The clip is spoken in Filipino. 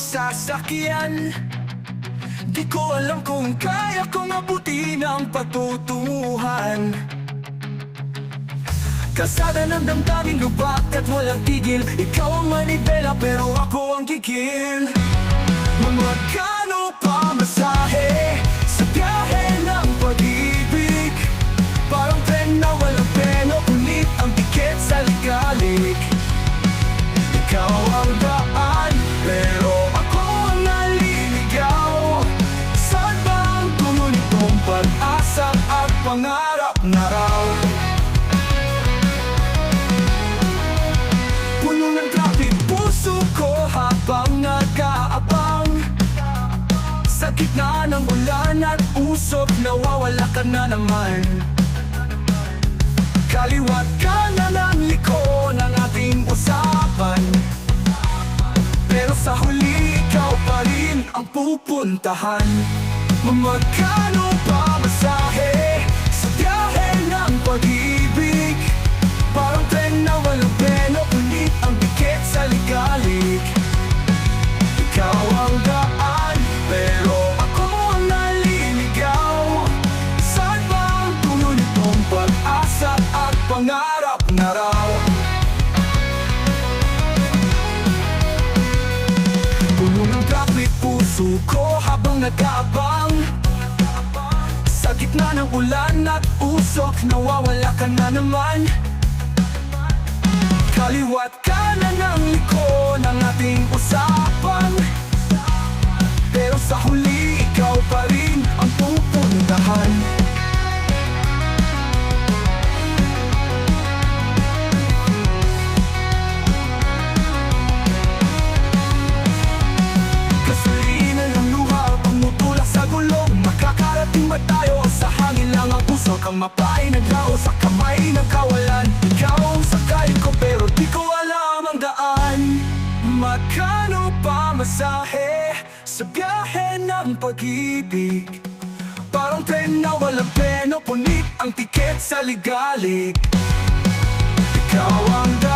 sasakyan. Di ko alam kung kaya kong abutin ang patutunguhan. Kalsada ng damdaming lubak at walang tigil. Ikaw ang manibela pero ako ang gigil. Magkano pa masahe sa biyahe ng pag-ibig? Parang tren na walang preno, ngunit ang tiket sa ligalig. Ikaw ang daan, pero ako ang naliligaw. Saan ba ang tungo nitong pag-asa at pangarap na raw? Puno ng traffic puso ko habang nag-aabang. Sa gitna ng ulan at usok, nawawala ka na naman. Kaliwat ka na ng liko ng ating usapan, pero sa huli ikaw pa rin ang pupuntahan. Magkano pa masahe sa biyahe ng pag-ibig? Parang tren na walang preno, ngunit ang bigat sa ligalig. Ikaw ang daan, pero ako ang naliligaw. Saan ba ang tulo nitong pag-asa at pangarap na raw? Puno ng traffic puso ko habang nag-aabang. Sa gitna ng ulan at usok, nawawala ka na naman. Kaliwat ka na ng liko ng ating usapan, pero sa huli ikaw pa rin ang pupuntahan. Gasolina ng luha, pumutulak sa gulong. Makakarating ba tayo? Sa hangin lang ang puso, kang mapay naglao sa kamay ng kawalan. Ikaw ang sakay ko pero di ko alam ang daan. Magkano pa masahe sa biyahe ng pag-ibig? Parang tren na walang preno, punit ang tiket sa ligalig. Ikaw ang daan.